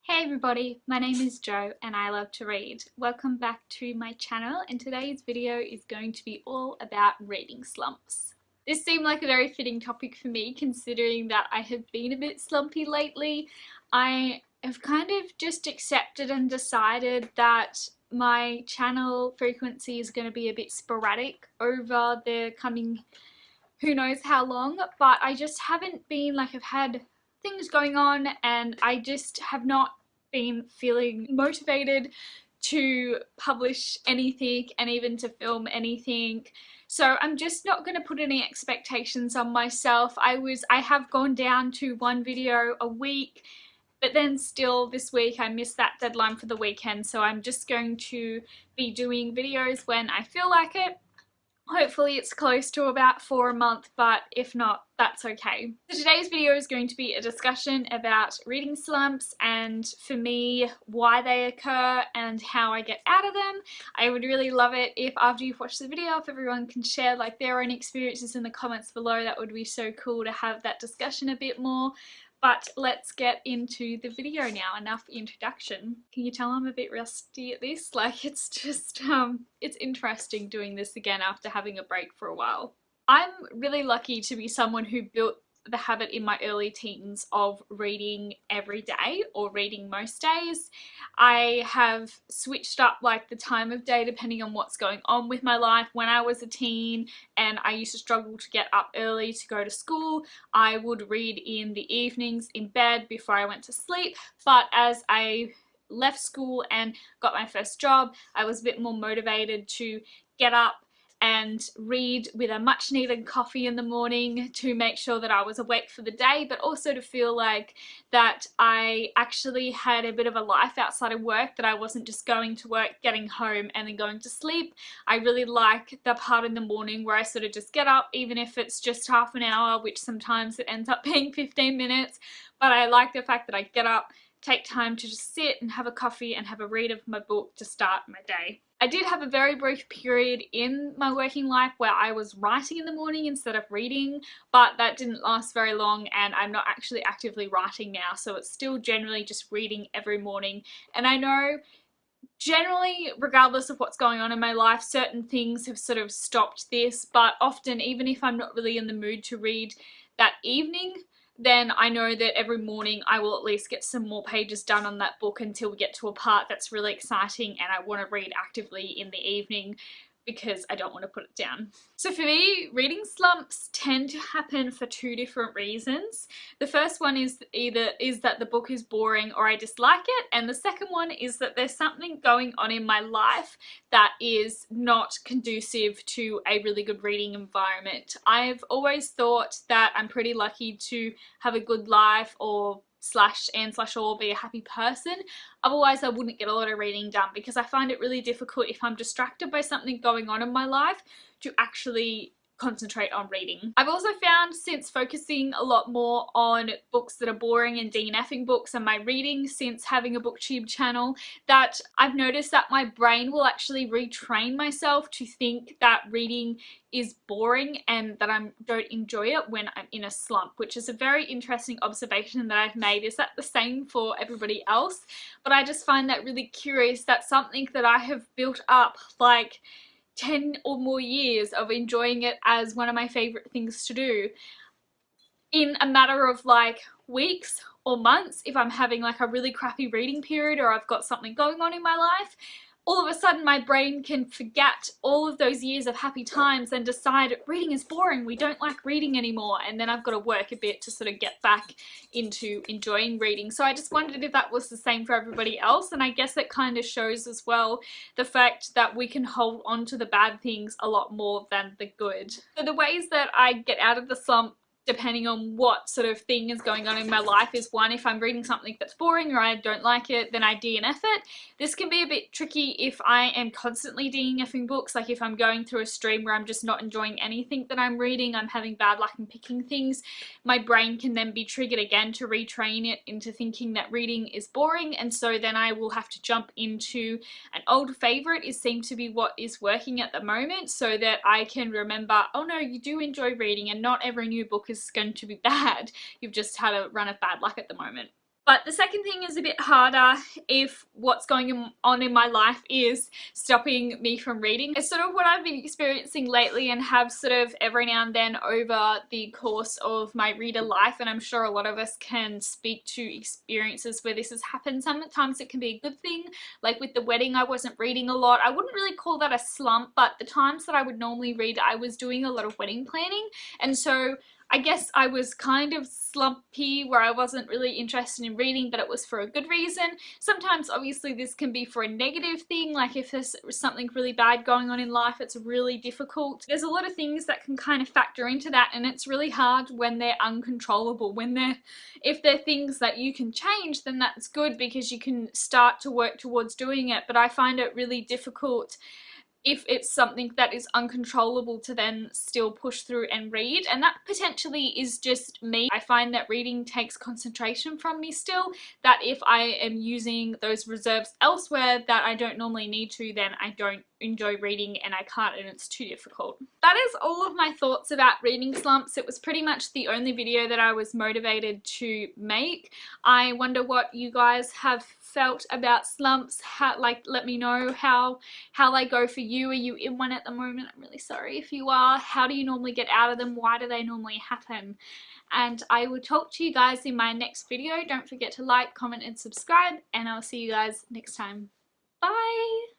Hey everybody, my name is Jo and I love to read. Welcome back to my channel, and today's video is going to be all about reading slumps. This seemed like a very fitting topic for me considering that I have been a bit slumpy lately. I have kind of just accepted and decided that my channel frequency is going to be a bit sporadic over the coming who knows how long, but I just haven't been I've had things going on and I just have not been feeling motivated to publish anything and even to film anything. So I'm just not going to put any expectations on myself. I have gone down to one video a week, but then still this week I missed that deadline for the weekend, so I'm just going to be doing videos when I feel like it. Hopefully it's close to about 4 a month, but if not, that's okay. So today's video is going to be a discussion about reading slumps and, for me, why they occur and how I get out of them. I would really love it if after you've watched the video, if everyone can share their own experiences in the comments below. That would be so cool to have that discussion a bit more. But let's get into the video now. Enough introduction. Can you tell I'm a bit rusty at this? It's just, it's interesting doing this again after having a break for a while. I'm really lucky to be someone who built the habit in my early teens of reading every day, or reading most days. I have switched up the time of day depending on what's going on with my life. When I was a teen and I used to struggle to get up early to go to school, I would read in the evenings in bed before I went to sleep. But as I left school and got my first job, I was a bit more motivated to get up and read with a much needed coffee in the morning to make sure that I was awake for the day, but also to feel like that I actually had a bit of a life outside of work, that I wasn't just going to work, getting home and then going to sleep. I really like the part in the morning where I sort of just get up, even if it's just half an hour, which sometimes it ends up being 15 minutes, but I like the fact that I get up, take time to just sit and have a coffee and have a read of my book to start my day. I did have a very brief period in my working life where I was writing in the morning instead of reading, but that didn't last very long and I'm not actually actively writing now, so it's still generally just reading every morning. And I know generally, regardless of what's going on in my life, certain things have sort of stopped this, but often even if I'm not really in the mood to read that evening, then I know that every morning I will at least get some more pages done on that book until we get to a part that's really exciting and I want to read actively in the evening because I don't want to put it down. So for me, reading slumps tend to happen for two different reasons. The first one is that the book is boring or I dislike it, and the second one is that there's something going on in my life that is not conducive to a really good reading environment. I've always thought that I'm pretty lucky to have a good life, or /or be a happy person. Otherwise I wouldn't get a lot of reading done, because I find it really difficult if I'm distracted by something going on in my life to actually concentrate on reading. I've also found, since focusing a lot more on books that are boring and DNFing books and my reading since having a booktube channel, that I've noticed that my brain will actually retrain myself to think that reading is boring and that I don't enjoy it when I'm in a slump, which is a very interesting observation that I've made. Is that the same for everybody else? But I just find that really curious, that something that I have built up 10 or more years of enjoying it as one of my favorite things to do, in a matter of weeks or months, if I'm having a really crappy reading period or I've got something going on in my life, all of a sudden my brain can forget all of those years of happy times and decide reading is boring, we don't like reading anymore, and then I've got to work a bit to sort of get back into enjoying reading. So I just wondered if that was the same for everybody else, and I guess it kind of shows as well the fact that we can hold on to the bad things a lot more than the good. So the ways that I get out of the slump, depending on what sort of thing is going on in my life, is one, if I'm reading something that's boring or I don't like it, then I DNF it. This can be a bit tricky if I am constantly DNFing books, if I'm going through a stream where I'm just not enjoying anything that I'm reading, I'm having bad luck in picking things, my brain can then be triggered again to retrain it into thinking that reading is boring, and so then I will have to jump into an old favourite. It seems to be what is working at the moment, so that I can remember, oh no, you do enjoy reading and not every new book is going to be bad. You've just had a run of bad luck at the moment. But the second thing is a bit harder if what's going on in my life is stopping me from reading. It's sort of what I've been experiencing lately and have sort of every now and then over the course of my reader life, and I'm sure a lot of us can speak to experiences where this has happened. Sometimes it can be a good thing, like with the wedding I wasn't reading a lot. I wouldn't really call that a slump, but the times that I would normally read I was doing a lot of wedding planning, and so I guess I was kind of slumpy where I wasn't really interested in reading, but it was for a good reason. Sometimes obviously this can be for a negative thing, like if there's something really bad going on in life, it's really difficult. There's a lot of things that can kind of factor into that, and it's really hard when they're uncontrollable. If they're things that you can change, then that's good because you can start to work towards doing it, but I find it really difficult if it's something that is uncontrollable to then still push through and read, and that potentially is just me. I find that reading takes concentration from me still, that if I am using those reserves elsewhere that I don't normally need to, then I don't enjoy reading and I can't, and it's too difficult. That is all of my thoughts about reading slumps. It was pretty much the only video that I was motivated to make. I wonder what you guys have felt about slumps. Let me know how they go for you. Are you in one at the moment? I'm really sorry if you are. How do you normally get out of them? Why do they normally happen? And I will talk to you guys in my next video. Don't forget to like, comment and subscribe, and I'll see you guys next time. Bye!